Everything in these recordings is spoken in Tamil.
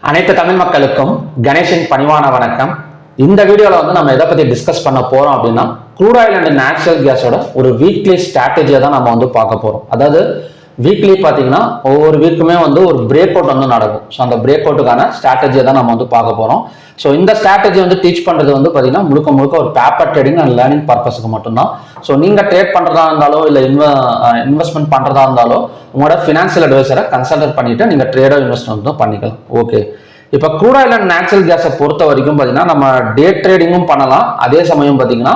அனைத்து தமிழ் மக்களுக்கும் கணேஷின் பணிவான வணக்கம். இந்த வீடியோல நம்ம எதை பத்தி டிஸ்கஸ் பண்ண போறோம் அப்படின்னா, க்ரூட் ஆயில் அண்ட் நேச்சுரல் கேஸோட ஒரு வீக்லி ஸ்ட்ராட்டஜியை தான் நம்ம பார்க்க போறோம். அதாவது வீக்லி பார்த்தீங்கன்னா ஒவ்வொரு வீக்குமே ஒரு பிரேக் அவுட் நடக்கும். ஸோ அந்த பிரேக் அவுட்டுக்கான ஸ்ட்ராட்டஜியை தான் நம்ம பார்க்க போறோம். ஸோ இந்த ஸ்ட்ராட்டஜி டீச் பண்றது பார்த்தீங்கன்னா முழுக்க ஒரு பேப்பர் ட்ரேடிங் அண்ட் லேர்னிங் பர்பஸுக்கு மட்டும்தான். ஸோ நீங்க ட்ரேட் பண்றதா இருந்தாலோ இல்லை இன்வெஸ்ட்மெண்ட் பண்றதா இருந்தாலோ உங்களோட ஃபினான்சியல் அட்வைசரை கன்சல்ட் பண்ணிட்டு நீங்க ட்ரேடோ இன்வெஸ்ட்மெண்ட்டும் பண்ணிக்கலாம். ஓகே, இப்போ க்ரூட் ஆயில் அண்ட் நேச்சுரல் கேஸை பொறுத்த வரைக்கும் பார்த்தீங்கன்னா நம்ம டே ட்ரேடிங்கும் பண்ணலாம். அதே சமயம் பார்த்தீங்கன்னா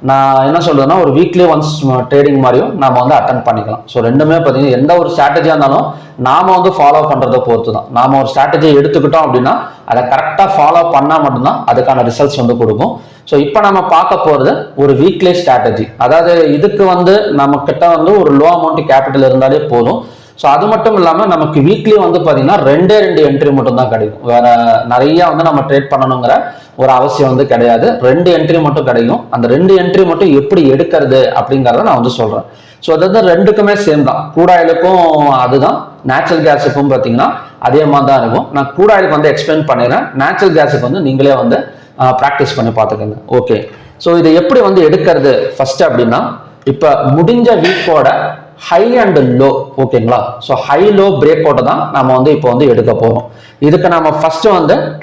நான் என்ன சொல்றேன்னா ஒரு வீக்லி ஒன்ஸ் ட்ரேடிங் மாதிரியும் நாம அட்டன் பண்ணிக்கலாம். ஸோ ரெண்டுமே பார்த்தீங்கன்னா எந்த ஒரு ஸ்ட்ராட்டஜியாக இருந்தாலும் நாம ஃபாலோ பண்றதை பொறுத்து தான். நாம ஒரு ஸ்ட்ராட்டஜியை எடுத்துக்கிட்டோம் அப்படின்னா அதை கரெக்டாக ஃபாலோ பண்ணால் மட்டும்தான் அதுக்கான ரிசல்ட்ஸ் கொடுக்கும். ஸோ இப்போ நம்ம பார்க்க போகிறது ஒரு வீக்லி ஸ்ட்ராட்டஜி. அதாவது இதுக்கு நம்ம கிட்ட ஒரு லோ அமௌண்ட் கேபிட்டல் இருந்தாலே போதும். ஸோ அது மட்டும் இல்லாமல் நமக்கு வீக்லி பார்த்தீங்கன்னா ரெண்டு என்ட்ரி மட்டும் தான் கிடைக்கும். வேற நிறைய நம்ம ட்ரேட் பண்ணணுங்கிற ஒரு அவசியம் கிடையாது. 2 என்ட்ரி மட்டும் கிடைக்கும். அந்த 2 என்ட்ரி மட்டும் எப்படி எடுக்கிறது அப்படிங்கிறத நான் சொல்றேன். ஸோ அது ரெண்டுக்குமே சேம் தான். க்ரூட் ஆயிலுக்கும் அதுதான், நேச்சுரல் கேஸுக்கும் பார்த்தீங்கன்னா அதே மாதிரி தான் இருக்கும். நான் க்ரூட் ஆயிலுக்கு எக்ஸ்பிளைன் பண்ணிடுறேன். நேச்சுரல் கேஸுக்கு நீங்களே ப்ராக்டிஸ் பண்ணி பார்த்துக்கோங்க. ஓகே, ஸோ இதை எப்படி எடுக்கிறது ஃபர்ஸ்ட் அப்படின்னா, இப்போ முடிஞ்ச வீக்கோட ஹை அண்ட் லோ, ஓகேங்களா? ஸோ ஹை லோ பிரேக் அவுட்டை தான் நம்ம இப்போ எடுக்க போறோம். இதுக்கு நம்ம ஃபர்ஸ்ட்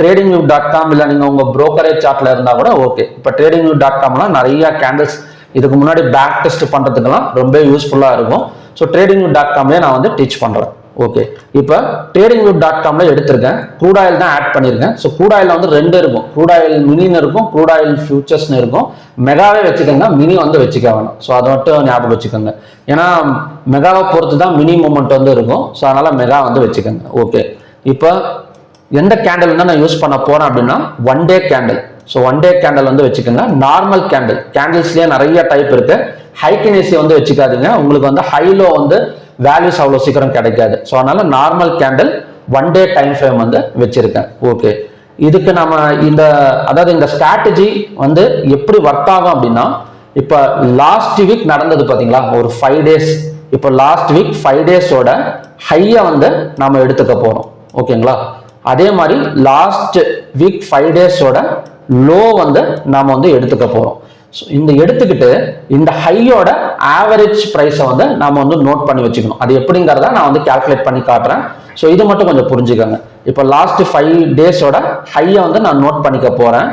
tradingview.com இல்லை நீங்க உங்க புரோக்கரேஜ் சார்ட்ல இருந்தா கூட ஓகே. இப்போ tradingview.comலாம் நிறைய கேண்டில்ஸ் இதுக்கு முன்னாடி பேக் டெஸ்ட் பண்றதுக்கெல்லாம் ரொம்ப யூஸ்ஃபுல்லா இருக்கும். ஸோ tradingview.comலேயே நான் டீச் பண்றேன். ஓகே, இப்போ tradingview.comல எடுத்திருக்கேன். க்ரூட் ஆயில் தான் ஆட் பண்ணியிருக்கேன். ஸோ க்ரூட் ஆயில் ரெண்டு இருக்கும். க்ரூட் ஆயில் மினின்னு இருக்கும், க்ரூட் ஆயில் ஃபியூச்சர்ஸ்னு இருக்கும். மெகாவே வச்சுக்கோங்க, மினி வச்சுக்க வேணும். ஸோ அதை மட்டும் ஞாபகம் வச்சுக்கோங்க. ஏன்னா மெகாவை பொறுத்து தான் மினி மூமெண்ட் இருக்கும். ஸோ அதனால மெகா வச்சுக்கோங்க. ஓகே, இப்போ எந்த கேண்டில் நான் யூஸ் பண்ண போறேன் அப்படின்னா one day candle. So one day candle வச்சுக்கோங்க. நார்மல் கேண்டில், கேண்டில்ஸ்லேயே நிறைய டைப் இருக்கு. ஹைக்கினேசி வச்சுக்காதீங்க. உங்களுக்கு ஹைலோ வேல்யூஸ் அவ்வளோ சீக்கிரம் கிடைக்காது. ஸோ அதனால normal candle one day time frame வச்சிருக்கேன். ஓகே, இதுக்கு நம்ம இந்த ஸ்ட்ராட்டஜி எப்படி ஒர்க் ஆகும் அப்படின்னா, இப்போ லாஸ்ட் வீக் நடந்தது பார்த்தீங்களா, ஒரு 5 days. இப்போ லாஸ்ட் வீக் 5 days-ஓட ஹையை நாம எடுத்துக்க போறோம். ஓகேங்களா? அதே மாதிரி லாஸ்ட் வீக் 5 days-ஓட லோ நாம எடுத்துக்க போறோம். இந்த எடுத்துக்கிட்டு இந்த ஹையோட ஆவரேஜ் பிரைஸை நாம நோட் பண்ணி வச்சுக்கணும். அது எப்படிங்கிறத நான் கால்குலேட் பண்ணி காட்டுறேன். ஸோ இது மட்டும் கொஞ்சம் புரிஞ்சுக்கோங்க. இப்போ லாஸ்ட் 5 days-ஓட ஹையை நான் நோட் பண்ணிக்க போறேன்.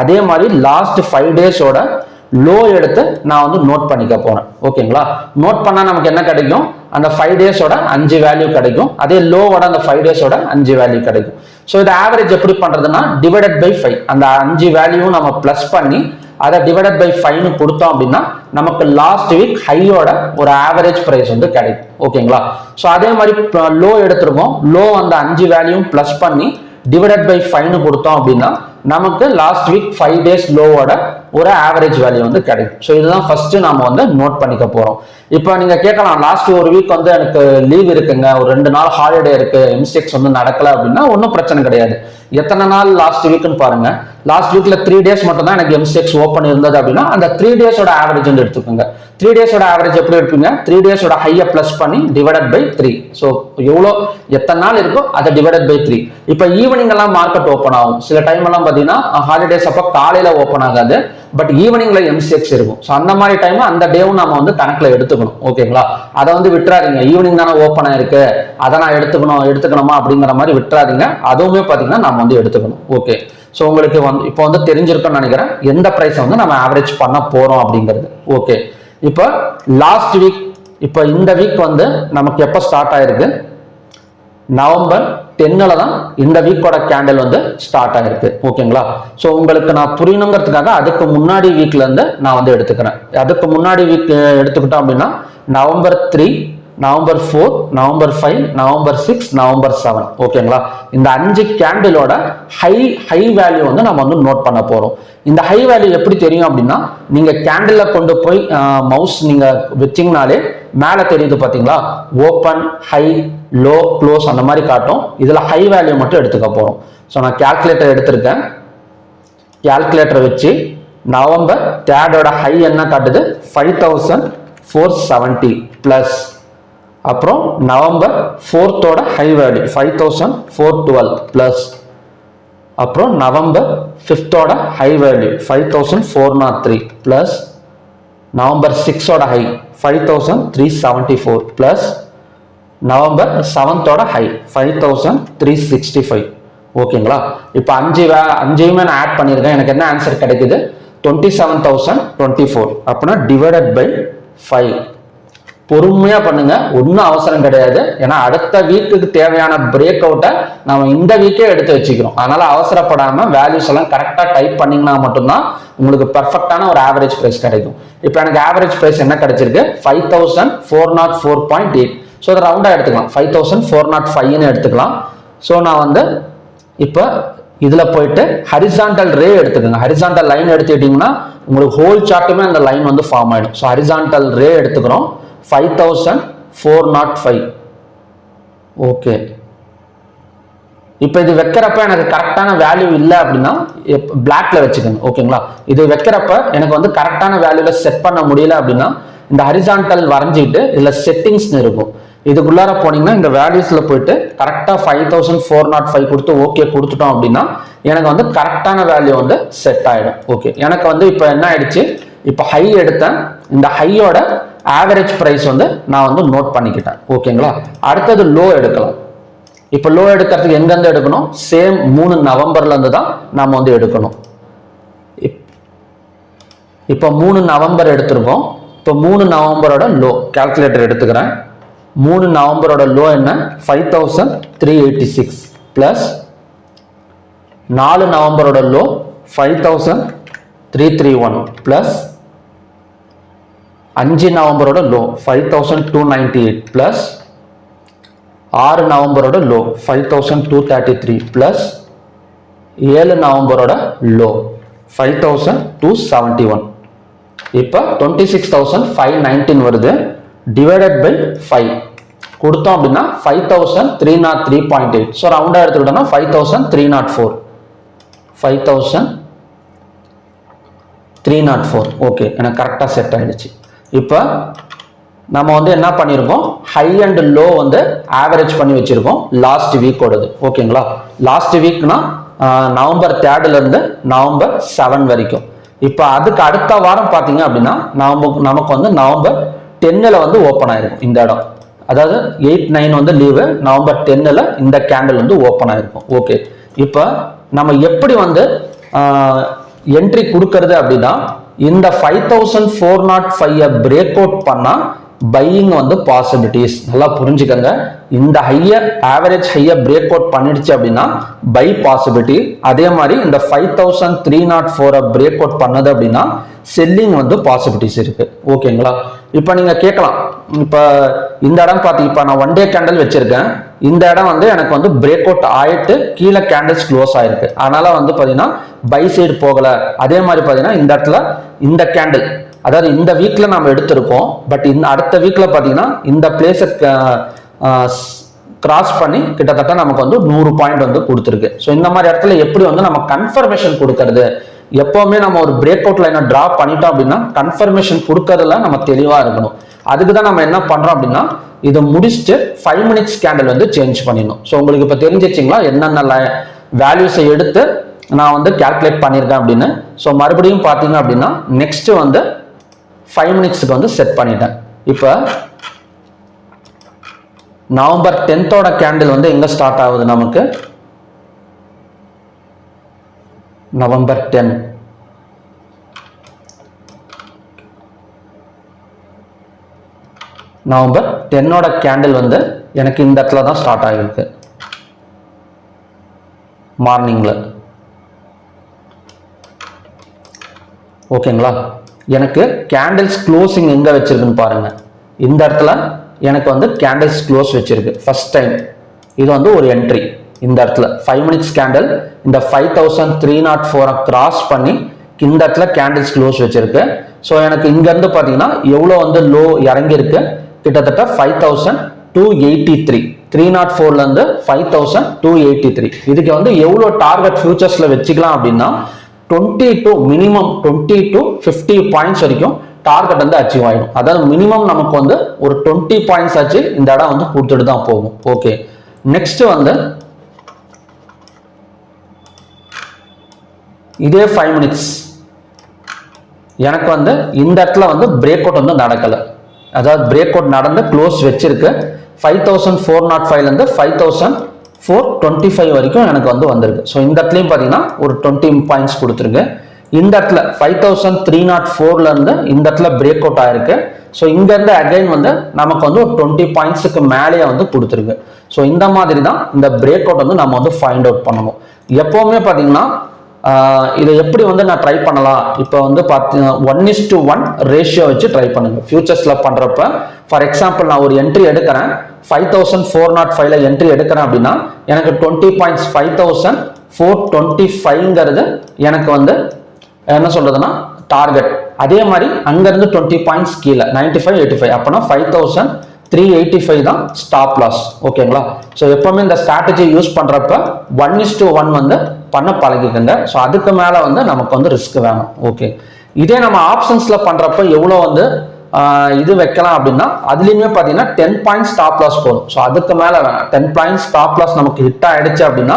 அதே மாதிரி லாஸ்ட் 5 days-ஓட லோ எடுத்து நான் நோட் பண்ணிக்க போறேன். ஓகேங்களா? நோட் பண்ணா நமக்கு என்ன கிடைக்கும்? அந்த 5 days-ஓட 5 வேல்யூ கிடைக்கும். அதே லோவோட அந்த 5 days-ஓட 5 வேல்யூ கிடைக்கும். ஸோ இது ஆவரேஜ் எப்படி பண்றதுன்னா, டிவைடட் பை 5, அந்த 5 வேல்யூ நம்ம பிளஸ் பண்ணி அதை டிவைடட் பை 5 கொடுத்தோம் அப்படின்னா நமக்கு லாஸ்ட் வீக் ஹையோட ஒரு ஆவரேஜ் பிரைஸ் கிடைக்கும். ஓகேங்களா? ஸோ அதே மாதிரி லோ எடுத்திருக்கோம். லோ அந்த 5 வேல்யூ பிளஸ் பண்ணி டிவைடட் பை 5 கொடுத்தோம் அப்படின்னா நமக்கு லாஸ்ட் வீக் 5 days லோவோட ஒரு ஆவரேஜ் வேல்யூ கிடைக்கும். ஸோ இதுதான் ஃபர்ஸ்ட் நாம நோட் பண்ணிக்க போறோம். இப்போ நீங்க கேட்கலாம், லாஸ்ட் ஒரு வீக் எனக்கு லீவ் இருக்குங்க, ஒரு 2 நாள் ஹாலிடே இருக்கு, எம்சிஎக்ஸ் நடக்கல அப்படின்னா ஒன்றும் பிரச்சனை கிடையாது. எத்தனை நாள் லாஸ்ட் வீக்னு பாருங்க. லாஸ்ட் வீக்ல 3 days மட்டும் தான் எனக்கு எம்சிஎக்ஸ் ஓப்பன் இருந்தது அப்படின்னா அந்த 3 days-ஓட ஆவரேஜ் எடுத்துக்கோங்க. 3 days-ஓட ஆவரேஜ் எப்படி எடுப்பீங்க? 3 days-ஓட ஹையை பிளஸ் பண்ணி டிவைடட் பை 3. ஸோ எவ்வளோ எத்தனை நாள் இருக்கோ அதை டிவைடட் பை 3. இப்போ ஈவினிங் எல்லாம் மார்க்கெட் ஓப்பன் ஆகும். சில டைம் எல்லாம் பார்த்தீங்கன்னா ஹாலிடேஸ் அப்போ காலையில ஓப்பன் ஆகாது, பட் ஈவினிங்ல எம்சிஎக்ஸ் இருக்கும். ஸோ அந்த மாதிரி டைம் அந்த டேவும் நம்ம கணக்குல எடுத்துக்கணும். ஓகேங்களா? அதை விட்டுறாதீங்க. ஈவினிங் தானே ஓப்பன் ஆயிருக்கு, அதை நான் எடுத்துக்கணுமா அப்படிங்கிற மாதிரி விட்டுறாதீங்க. அதுவுமே பார்த்தீங்கன்னா நம்ம எடுத்துக்கணும். ஓகே, ஸோ உங்களுக்கு இப்போ தெரிஞ்சிருக்கும்னு நினைக்கிறேன் எந்த பிரைஸ் நம்ம ஆவரேஜ் பண்ண போறோம் அப்படிங்கிறது. ஓகே, இப்போ லாஸ்ட் வீக், இப்போ இந்த வீக் நமக்கு எப்போ ஸ்டார்ட் ஆயிருக்கு? நவம்பர் 10-ல தான் இந்த வீக்கோட கேண்டில் ஸ்டார்ட் ஆயிருக்கு. ஓகேங்களா? ஸோ உங்களுக்கு நான் புரியணுங்கிறதுக்காக அதுக்கு முன்னாடி வீக்ல இருந்து நான் எடுத்துக்கிறேன். அதுக்கு முன்னாடி வீக் எடுத்துக்கிட்டோம் அப்படின்னா November 3, November 4, November 5, November 6, November 7. ஓகேங்களா? இந்த 5 கேண்டிலோட ஹை வேல்யூ நம்ம நோட் பண்ண போறோம். இந்த ஹை வேல்யூ எப்படி தெரியும் அப்படின்னா, நீங்க கேண்டில கொண்டு போய் மவுஸ் நீங்க வச்சீங்கனாலே மேல தெரியுது பாத்தீங்களா, ஓப்பன், ஹை, லோ, க்ளோஸ் அந்த மாதிரி காட்டும். இதுல ஹை வேல்யூ மட்டும் எடுத்துக்க போறோம். ஸோ நான் கால்குலேட்டர் எடுத்திருக்கேன். கால்குலேட்டர் வச்சு நவம்பர் 3-ஓட ஹை என்ன காட்டுது? 5470 பிளஸ் அப்புறம் November 4th high value 5412 plus அப்புறம் November 5th high value 5403 plus November 6 high 5374 plus November 7th high 5365. ஓகேங்களா? இப்போ அஞ்சையுமே நான் ஆட் பண்ணியிருக்கேன். எனக்கு என்ன ஆன்சர் கிடைக்குது? 27,024. அப்படின்னா டிவைடட் பை 5. பொறுமையா பண்ணுங்க, ஒன்றும் அவசரம் கிடையாது. ஏன்னா அடுத்த வீக்குக்கு தேவையான பிரேக் அவுட்டை நம்ம இந்த வீக்கே எடுத்து வச்சுக்கிறோம். அதனால அவசரப்படாம வேல்யூஸ் எல்லாம் கரெக்டா டைப் பண்ணீங்கன்னா மட்டும்தான் உங்களுக்கு பெர்ஃபெக்டான ஒரு ஆவரேஜ் பிரைஸ் கிடைக்கும். இப்போ எனக்கு ஆவரேஜ் பிரைஸ் என்ன கிடைச்சிருக்கு? 5404.8. ஸோ அதை ரவுண்டா எடுத்துக்கலாம், 5405ன்னு எடுத்துக்கலாம். ஸோ நான் வந்து இப்போ இதுல போயிட்டு ஹரிசாண்டல் ரே எடுத்துக்கோங்க. ஹரிசாண்டல் லைன் எடுத்துக்கிட்டீங்கன்னா உங்களுக்கு ஹோல் சார்ட்டுமே அந்த லைன் வந்து ஃபார்ம் ஆயிடும். ஸோ ஹரிசாண்டல் ரே எடுத்துக்கிறோம் 5405. ஓகே, இப்போ இது வைக்கிறப்ப எனக்கு கரெக்டான வேல்யூ இல்லை அப்படின்னா பிளாக்ல வச்சுக்கோங்க. ஓகேங்களா? இது வைக்கிறப்ப எனக்கு வந்து கரெக்டான வேல்யூல செட் பண்ண முடியல அப்படின்னா இந்த ஹரிசாண்டல் வரைஞ்சிட்டு இதுல செட்டிங்ஸ் இருக்கும். இதுக்குள்ளார போனீங்கன்னா இந்த வேல்யூஸ்ல போயிட்டு கரெக்டா 5405 கொடுத்து ஓகே கொடுத்துட்டோம் அப்படின்னா எனக்கு வந்து கரெக்டான வேல்யூ வந்து செட் ஆயிடும். ஓகே, எனக்கு வந்து இப்போ என்ன ஆயிடுச்சு? இப்போ ஹை எடுத்தேன், இந்த ஹையோட ஆவரேஜ் பிரைஸ் வந்து நான் வந்து நோட் பண்ணிக்கிட்டேன். ஓகேங்களா? அடுத்தது லோ எடுக்கலாம். இப்போ லோ எடுக்கிறதுக்கு எங்கேருந்து எடுக்கணும்? சேம் 3 நவம்பர்ல இருந்து தான் நாம வந்து எடுக்கணும். இப்போ 3 நவம்பர் எடுத்திருக்கோம். இப்போ 3 நவம்பரோட லோ கால்குலேட்டர் எடுத்துக்கிறேன். 3 நவம்பரோட லோ என்ன? 5386 பிளஸ் 4 நவம்பரோட லோ 5331 பிளஸ் 5 நவம்பரோட லோ 5298 பிளஸ் 6 நவம்பரோட லோ 5233 பிளஸ் 7 நவம்பரோட லோ 5271. இப்போ 26,519 வருது. டிவைடட் பை 5 கொடுத்தோம் அப்படின்னா 5303.8. ஸோ ரவுண்டா எடுத்துக்கிட்டோம்னா 5304. 5304. ஓகே, எனக்கு கரெக்டாக செட் ஆயிடுச்சு. இப்போ நம்ம வந்து என்ன பண்ணியிருக்கோம்? ஹை அண்ட் லோ வந்து ஆவரேஜ் பண்ணி வச்சிருக்கோம் லாஸ்ட் வீக்கோடது. ஓகேங்களா? லாஸ்ட் வீக்னா நவம்பர் 3 இருந்து நவம்பர் 7 வரைக்கும். இப்போ அதுக்கு அடுத்த வாரம் பார்த்தீங்க அப்படின்னா நமக்கு வந்து நவம்பர் 10 வந்து ஓப்பன் ஆயிருக்கும் இந்த இடம். அதாவது 8, 9 வந்து லீவு, நவம்பர் 10 இந்த கேண்டில் வந்து ஓப்பன் ஆயிருக்கும். ஓகே, இப்போ நம்ம எப்படி வந்து என்ட்ரி கொடுக்கறது அப்படின்னா இந்த 5405 பிரேக் அவுட் பண்ணா பையிங் வந்து பாசிபிலிட்டிஸ் நல்லா புரிஞ்சுக்கங்க. இந்த ஆவரேஜ் ஹைய பிரேக் அவுட் பண்ணிடுச்சு அப்படின்னா பை பாசிபிலிட்டி. அதே மாதிரி இந்த 5304 பிரேக் அவுட் பண்ணது அப்படின்னா செல்லிங் வந்து பாசிபிலிட்டிஸ் இருக்கு. ஓகேங்களா? இப்போ நீங்க கேட்கலாம், இப்போ இந்த இடம் பார்த்து இப்போ நான் 1 டே கேண்டில் வச்சிருக்கேன். இந்த இடம் வந்து எனக்கு வந்து பிரேக் அவுட் ஆயிட்டு கீழே கேண்டில்ஸ் க்ளோஸ் ஆயிருக்கு. அதனால வந்து பாத்தீங்கன்னா பை சைடு போகல. அதே மாதிரி பாத்தீங்கன்னா இந்த இடத்துல இந்த கேண்டில், அதாவது இந்த வீக்ல நம்ம எடுத்திருக்கோம், பட் இந்த அடுத்த வீக்ல பாத்தீங்கன்னா இந்த பிளேஸை கிராஸ் பண்ணி கிட்டத்தட்ட நமக்கு வந்து 100 பாயிண்ட் வந்து கொடுத்துருக்கு. ஸோ இந்த மாதிரி இடத்துல எப்படி வந்து நம்ம கன்ஃபர்மேஷன் கொடுக்கறது? எப்பவுமே நம்ம ஒரு பிரேக் அவுட் லைனை டிரா பண்ணிட்டோம் அப்படின்னா கன்ஃபர்மேஷன் கொடுக்கறதுல நம்ம தெளிவா இருக்கணும். அதுக்கு தான் நம்ம என்ன பண்றோம் அப்படின்னா இதை முடிச்சுட்டு 5 மினிட்ஸ் கேண்டில் வந்து சேஞ்ச் பண்ணிடணும். ஸோ உங்களுக்கு இப்போ தெரிஞ்சிச்சிங்களா என்னென்ன வேல்யூஸை எடுத்து நான் வந்து கால்குலேட் பண்ணியிருக்கேன் அப்படின்னு. ஸோ மறுபடியும் பார்த்தீங்க அப்படின்னா நெக்ஸ்ட் வந்து 5 மினிட்ஸ்க்கு வந்து செட் பண்ணிட்டேன். இப்போ நவம்பர் 10 கேண்டில் வந்து எங்க ஸ்டார்ட் ஆகுது? நமக்கு நவம்பர் 10 நவம்பர் 10 கேண்டில் வந்து எனக்கு இந்த இடத்துல தான் ஸ்டார்ட் ஆகிருக்கு மார்னிங்ல. ஓகேங்களா? எனக்கு கேண்டில்ஸ் க்ளோசிங் எங்க வச்சிருக்குன்னு பாருங்க. இந்த இடத்துல எனக்கு வந்து கேண்டில்ஸ் க்ளோஸ் வச்சிருக்கு ஃபர்ஸ்ட் டைம். இது வந்து ஒரு என்ட்ரி. இந்த இடத்துல 5 மினிட்ஸ் கேண்டில் இந்த 5304 கிராஸ் பண்ணி இந்த இடத்துல கேண்டில்ஸ் க்ளோஸ் வச்சிருக்கு. ஸோ எனக்கு இங்க இருந்து பாத்தீங்கன்னா எவ்வளோ வந்து லோ இறங்கி இருக்கு? கிட்டத்தட்ட 5283. 304ல இருந்து 5283. இதுக்கு வந்து எவ்வளோ டார்கெட் ஃபியூச்சர்ஸ்ல வச்சுக்கலாம் அப்படின்னா 22 மினிமம் 20 to 50 பாயிண்ட்ஸ் வரைக்கும் டார்கெட் வந்து அச்சீவ் ஆயிடும். அதாவது மினிமம் நமக்கு வந்து ஒரு 20 பாயிண்ட்ஸ் ஆச்சு இந்த இடம் வந்து கொடுத்துட்டு தான் போகும். ஓகே, நெக்ஸ்ட் வந்து இதே 5 மினிட்ஸ் எனக்கு வந்து இந்த இடத்துல வந்து பிரேக் அவுட் வந்து நடக்கலை, அதாவது பிரேக் அவுட் நடந்து க்ளோஸ் வச்சிருக்கு. 5405 5425 வரைக்கும் எனக்கு வந்து வந்திருக்கு. ஸோ இந்த இடத்துலையும் பார்த்தீங்கன்னா ஒரு 20 பாயிண்ட்ஸ் கொடுத்துருக்கு. இந்த இடத்துல 5304 இருந்து இந்த இடத்துல பிரேக் அவுட் ஆயிருக்கு. ஸோ இங்கேருந்து அகைன் வந்து நமக்கு வந்து ஒரு 20 பாயிண்ட்ஸுக்கு மேலேயே வந்து கொடுத்துருக்கு. ஸோ இந்த மாதிரி தான் இந்த பிரேக் அவுட் வந்து நம்ம வந்து ஃபைண்ட் அவுட் பண்ணணும். எப்போவுமே பார்த்தீங்கன்னா இதை எப்படி வந்து நான் ட்ரை பண்ணலாம், இப்போ வந்து பார்த்தீங்கன்னா 1:1 ரேஷியோ வச்சு ட்ரை பண்ணுங்க. ஃபியூச்சர்ஸில் பண்ணுறப்ப ஃபார் எக்ஸாம்பிள் நான் ஒரு என்ட்ரி எடுக்கிறேன், 5405 என்ட்ரி எடுக்கிறேன் அப்படின்னா எனக்கு 20 பாயிண்ட்ஸ் 5425ங்கிறது எனக்கு வந்து என்ன சொல்றதுன்னா டார்கெட். அதே மாதிரி அங்கிருந்து 20 பாயிண்ட்ஸ் கீழே 9585 அப்போனா 5385 தான் ஸ்டாப் லாஸ். ஓகேங்களா? ஸோ எப்பவுமே இந்த ஸ்ட்ராட்டஜி யூஸ் பண்றப்ப 1:1 வந்து பண்ண பழகிக்கங்க. ஸோ அதுக்கு மேல வந்து நமக்கு வந்து ரிஸ்க் வேணும். ஓகே, இதே நம்ம ஆப்ஷன்ஸ்ல பண்றப்ப எவ்வளோ வந்து இது வைக்கலாம் அப்படின்னா அதுலயுமே பார்த்தீங்கன்னா 10 பாயிண்ட்ஸ் ஸ்டாப் லாஸ் போதும். ஸோ அதுக்கு மேல வேணாம். 10 பாயிண்ட்ஸ் ஸ்டாப் லாஸ் நமக்கு ஹிட் ஆயிடுச்சு அப்படின்னா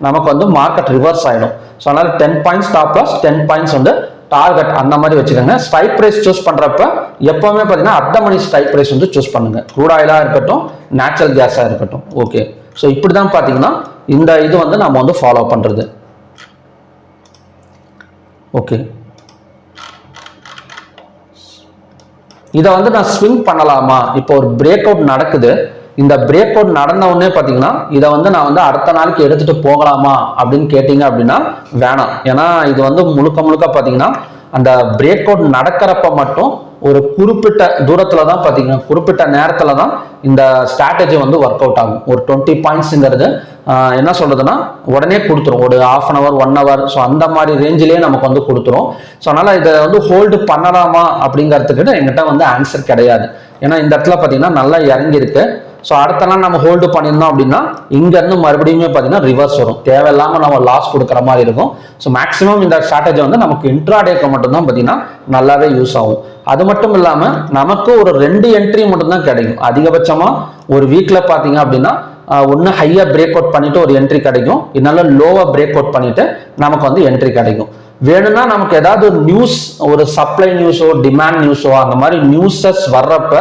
நமக்கு வந்து மார்க்கெட் ரிவர்ஸ் ஆயிடும். ஸோ அதனால 10 பாயிண்ட்ஸ் ஸ்டாப் லாஸ், 10 பாயிண்ட்ஸ் வந்து டார்கெட் அந்த மாதிரி வச்சுக்கோங்க. ஸ்ட்ரைக் பிரைஸ் சூஸ் பண்றப்ப எப்பவுமே பார்த்தீங்கன்னா at the money strike price வந்து சூஸ் பண்ணுங்க. க்ரூட் ஆயிலா இருக்கட்டும், நேச்சுரல் கேஸா இருக்கட்டும். ஓகே, ஸோ இப்படி தான் பார்த்தீங்கன்னா இந்த இது வந்து நம்ம வந்து ஃபாலோ பண்றது. ஓகே, இதை வந்து நான் ஸ்விங் பண்ணலாமா? இப்போ ஒரு பிரேக் அவுட் நடக்குது, இந்த பிரேக் அவுட் நடந்த உடனே பார்த்தீங்கன்னா இதை வந்து நான் வந்து அடுத்த நாளைக்கு எடுத்துட்டு போகலாமா அப்படின்னு கேட்டீங்க அப்படின்னா வேணாம். ஏன்னா இது வந்து முழுக்க முழுக்க பார்த்தீங்கன்னா அந்த பிரேக் அவுட் நடக்கிறப்ப மட்டும் ஒரு குறிப்பிட்ட தூரத்துல தான் பார்த்தீங்கன்னா குறிப்பிட்ட நேரத்துல தான் இந்த ஸ்ட்ராட்டஜி வந்து ஒர்க் அவுட் ஆகும். ஒரு 20 பாயிண்ட்ஸுங்கிறது என்ன சொல்றதுன்னா உடனே கொடுத்துரும், ஒரு 1/2 hour 1 hour. ஸோ அந்த மாதிரி ரேஞ்சிலேயே நமக்கு வந்து கொடுத்துரும். ஸோ அதனால இதை வந்து ஹோல்டு பண்ணலாமா அப்படிங்கிறதுக்கு எங்கிட்ட வந்து ஆன்சர் கிடையாது. ஏன்னா இந்த இடத்துல பார்த்தீங்கன்னா நல்லா இறங்கியிருக்கு. ஸோ அடுத்த நாள் நம்ம ஹோல்டு பண்ணியிருந்தோம் அப்படின்னா இங்கேருந்து மறுபடியுமே பார்த்தீங்கன்னா ரிவர்ஸ் வரும், தேவையில்லாமல் நம்ம லாஸ் கொடுக்குற மாதிரி இருக்கும். ஸோ மேக்ஸிமம் இந்த ஸ்ட்ராட்டஜி வந்து நமக்கு இன்ட்ராடேக்கு மட்டும்தான் பார்த்தீங்கன்னா நல்லாவே யூஸ் ஆகும். அது மட்டும் இல்லாமல் நமக்கு ஒரு 2 என்ட்ரி மட்டும்தான் கிடைக்கும் அதிகபட்சமாக ஒரு வீக்கில் பார்த்தீங்க அப்படின்னா. ஒன்று ஹையாக பிரேக் அவுட் பண்ணிட்டு ஒரு என்ட்ரி கிடைக்கும், இதனால லோவாக பிரேக் அவுட் பண்ணிட்டு நமக்கு வந்து என்ட்ரி கிடைக்கும். வேணும்னா நமக்கு ஏதாவது ஒரு நியூஸ், ஒரு சப்ளை நியூஸோ டிமாண்ட் நியூஸோ அந்த மாதிரி நியூஸஸ் வர்றப்ப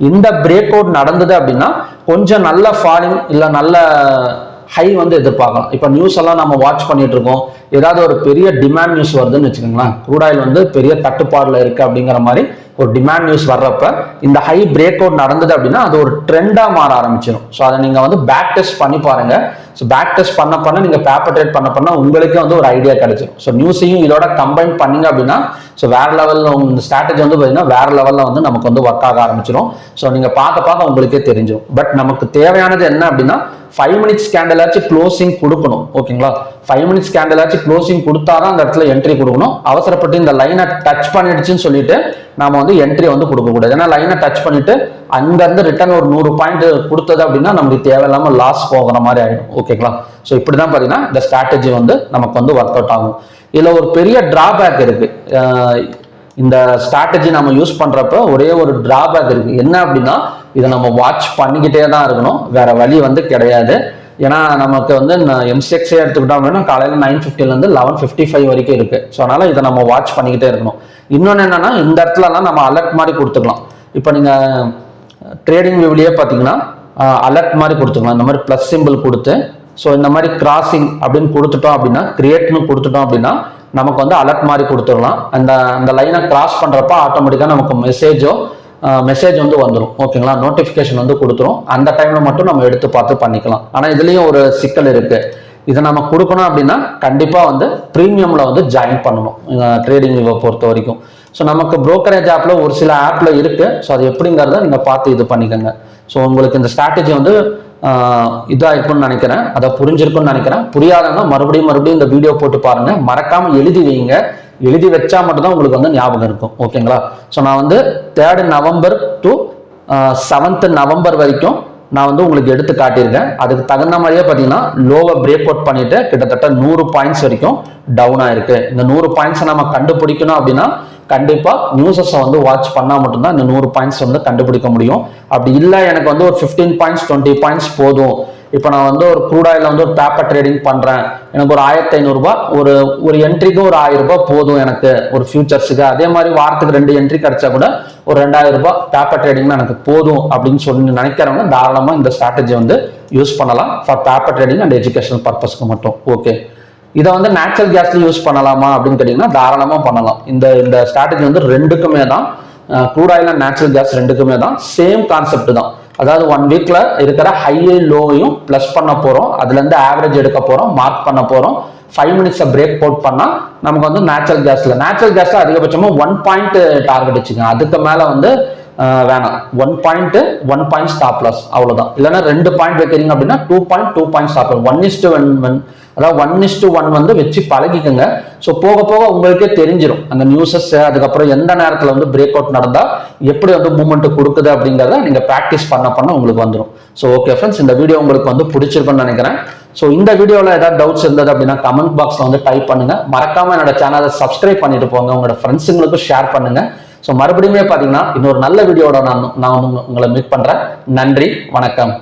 இந்த பிரேக் அவுட் நடந்தது அப்படின்னா கொஞ்சம் நல்ல ஃபாலிங் இல்லை நல்ல ஹை வந்து எதிர்பார்க்கலாம். இப்போ நியூஸ் எல்லாம் நம்ம வாட்ச் பண்ணிட்டு இருக்கோம், ஏதாவது ஒரு பெரிய டிமாண்ட் நியூஸ் வருதுன்னு வச்சுக்கோங்களேன், க்ரூட் ஆயில் வந்து பெரிய தட்டுப்பாடுல இருக்கு அப்படிங்கிற மாதிரி ஒரு டிமாண்ட் நியூஸ் வர்றப்ப இந்த ஹை பிரேக் அவுட் நடந்தது அப்படின்னா அது ஒரு ட்ரெண்டா மாற ஆரம்பிச்சிடும். ஸோ அதை நீங்க வந்து பேக் டெஸ்ட் பண்ணி பாருங்க. ஸோ பேக் டெஸ்ட் பண்ண நீங்க பேப்பர் ட்ரேட் பண்ண உங்களுக்கே வந்து ஒரு ஐடியா கிடைச்சிடும். ஸோ நியூஸையும் இதோட கம்பைன் பண்ணீங்க அப்படின்னா ஸோ வேற லெவலில் இந்த ஸ்ட்ராட்டஜி வந்து பார்த்தீங்கன்னா வேற லெவலில் வந்து நமக்கு வந்து ஒர்க் ஆக ஆரம்பிச்சிடும். ஸோ நீங்க பார்க்க உங்களுக்கே தெரிஞ்சிடும். பட் நமக்கு தேவையானது என்ன அப்படின்னா 5 மினிட்ஸ் கேண்டில் ஆச்சு க்ளோசிங் கொடுக்கணும். ஓகேங்களா? 5 மினிட்ஸ் கேண்டில் ஆச்சு க்ளோசிங் கொடுத்தாதான் அந்த இடத்துல என்ட்ரி கொடுக்கணும். அவசரப்பட்டு இந்த லைனை டச் பண்ணிடுச்சுன்னு சொல்லிட்டு நாம வந்து என்ட்ரி வந்து கொடுக்கக்கூடாது. ஏன்னா லைனை டச் பண்ணிட்டு அங்கிருந்து ரிட்டர்ன் ஒரு 100 பாயிண்ட் கொடுத்தது அப்படின்னா நமக்கு தேவையில்லாம லாஸ் போகிற மாதிரி ஆயிடும். ஓகேங்களா? ஸோ இப்படிதான் பார்த்தீங்கன்னா இந்த ஸ்ட்ராட்டஜி வந்து நமக்கு வந்து ஒர்க் அவுட் ஆகும். இதுல ஒரு பெரிய டிராபேக் இருக்கு. இந்த ஸ்ட்ராட்டஜி நம்ம யூஸ் பண்றப்ப ஒரே ஒரு டிராபேக் இருக்கு. என்ன அப்படின்னா இதை நம்ம வாட்ச் பண்ணிக்கிட்டே தான் இருக்கணும், வேற வழி வந்து கிடையாது. ஏன்னா நமக்கு வந்து MCX எடுத்துக்கிட்டோம் அப்படின்னா காலையில் 9:50 11:55 வரைக்கும் இருக்கு. ஸோ அதனால இதை நம்ம வாட்ச் பண்ணிக்கிட்டே இருக்கணும். இன்னொன்று என்னன்னா இந்த இடத்துலலாம் நம்ம அலர்ட் மாதிரி கொடுத்துக்கலாம். இப்போ நீங்க ட்ரேடிங் வியூவிலேயே பார்த்தீங்கன்னா அலர்ட் மாதிரி கொடுத்துக்கலாம். இந்த மாதிரி ப்ளஸ் சிம்பிள் கொடுத்து ஸோ இந்த மாதிரி கிராசிங் அப்படின்னு கொடுத்துட்டோம் அப்படின்னா கிரியேட்னு கொடுத்துட்டோம் அப்படின்னா நமக்கு வந்து அலர்ட் மாதிரி கொடுத்துடலாம். அந்த லைனை கிராஸ் பண்றப்ப ஆட்டோமேட்டிக்காக நமக்கு மெசேஜ் வந்து வந்துடும். ஓகேங்களா? நோட்டிஃபிகேஷன் வந்து கொடுத்துரும். அந்த டைம்ல மட்டும் நம்ம எடுத்து பார்த்து பண்ணிக்கலாம். ஆனால் இதுலயும் ஒரு சிக்கல் இருக்கு. இதை நம்ம கொடுக்கணும் அப்படின்னா கண்டிப்பா வந்து ப்ரீமியம்ல வந்து ஜாயின் பண்ணணும் ட்ரேடிங் வியூவை பொறுத்த வரைக்கும். ஸோ நமக்கு புரோக்கரேஜ் ஆப்ல ஒரு சில ஆப்ல இருக்கு. ஸோ அது எப்படிங்கிறத நீங்க பார்த்து இது பண்ணிக்கோங்க. ஸோ உங்களுக்கு இந்த ஸ்ட்ராட்டஜி வந்து இதா இருக்கும்னு நினைக்கிறேன், அதை புரிஞ்சிருக்கும்னு நினைக்கிறேன். புரியாதவங்க மறுபடியும் இந்த வீடியோ போட்டு பாருங்க. மறக்காம எழுதி வைங்க. எழுதி வச்சா மட்டும்தான் உங்களுக்கு வந்து ஞாபகம் இருக்கும். ஓகேங்களா? ஸோ நான் வந்து 3rd November to 7th November வரைக்கும் நான் வந்து உங்களுக்கு எடுத்து காட்டியிருக்கேன். அதுக்கு தகுந்த மாதிரியே பார்த்தீங்கன்னா லோவை பிரேக் அவுட் பண்ணிட்டு கிட்டத்தட்ட 100 பாயிண்ட்ஸ் வரைக்கும் டவுன் ஆயிருக்கு. இந்த 100 பாயிண்ட்ஸை நம்ம கண்டுபிடிக்கணும் அப்படின்னா கண்டிப்பா நியூஸஸை வந்து வாட்ச் பண்ணா மட்டும்தான் இந்த 100 பாயிண்ட்ஸ் வந்து கண்டுபிடிக்க முடியும். அப்படி இல்லை எனக்கு வந்து ஒரு 15 பாயிண்ட்ஸ் 20 பாயிண்ட்ஸ் போதும், இப்போ நான் வந்து ஒரு க்ரூட் ஆயில வந்து ஒரு பேப்பர் ட்ரேடிங் பண்றேன், எனக்கு ஒரு 1500 ரூபாய் ஒரு என்ட்ரிக்கு ஒரு 1000 ரூபாய் போதும் எனக்கு ஒரு ஃபியூச்சர்ஸுக்கு. அதே மாதிரி வாரத்துக்கு 2 என்ட்ரி கிடைச்சா கூட ஒரு 2000 ரூபாய் பேப்பர் ட்ரேடிங் எனக்கு போதும் அப்படின்னு சொல்லி நினைக்கிறவங்க தாராளமா இந்த ஸ்ட்ராட்டஜி வந்து யூஸ் பண்ணலாம் for paper trading and educational பர்பஸ்க்கு மட்டும். ஓகே, இதை வந்து நேச்சுரல் கேஸ்ல யூஸ் பண்ணலாமா அப்படின்னு கேட்டீங்கன்னா தாராளமா பண்ணலாம். இந்த ஸ்ட்ராட்டஜி வந்து ரெண்டுக்குமே தான், crude oil and natural gas ரெண்டுக்குமே தான் சேம் கான்செப்ட் தான். அதாவது 1 வீக்ல இருக்கிற ஹை லோவையும் பிளஸ் பண்ண போறோம், அதுல இருந்து ஆவரேஜ் எடுக்க போறோம், மார்க் பண்ண போறோம். 5 மினிட்ஸ் பிரேக் அவுட் பண்ணா நமக்கு வந்து நேச்சுரல் கேஸ்ல அதிகபட்சமா 1 பாயிண்ட் டார்கெட் வச்சுக்கோங்க. அதுக்கு மேல வந்து வேணாம். 1 பாயிண்ட் ஸ்டாப் லாஸ் அவ்வளவுதான். இல்லைன்னா 2 பாயிண்ட் வைக்கிறீங்க அப்படின்னா 2 பாயிண்ட் ஸ்டாப் லாஸ். 1:1 அதாவது 1:1 வந்து வச்சு பழகிக்கங்க. ஸோ போக போக உங்களுக்கே தெரிஞ்சிடும் அந்த நியூஸஸ், அதுக்கப்புறம் எந்த நேரத்தில் வந்து பிரேக் அவுட் நடந்தா எப்படி வந்து மூவ்மெண்ட் கொடுக்குது அப்படிங்கிறத நீங்க ப்ராக்டிஸ் பண்ண உங்களுக்கு வந்துடும். ஸோ ஓகே ஃப்ரெண்ட்ஸ், இந்த வீடியோ உங்களுக்கு வந்து பிடிச்சிருக்குன்னு நினைக்கிறேன். ஸோ இந்த வீடியோவில் ஏதாவது டவுட்ஸ் இருந்தது அப்படின்னா கமெண்ட் பாக்ஸ்ல வந்து டைப் பண்ணுங்க. மறக்காம என்னோட சேனலை சப்ஸ்கிரைப் பண்ணிட்டு போங்க, உங்களோட ஃப்ரெண்ட்ஸுங்களுக்கும் ஷேர் பண்ணுங்க. ஸோ மறுபடியுமே பார்த்தீங்கன்னா இன்னொரு நல்ல வீடியோட நான் உங்களை மீட் பண்றேன். நன்றி, வணக்கம்.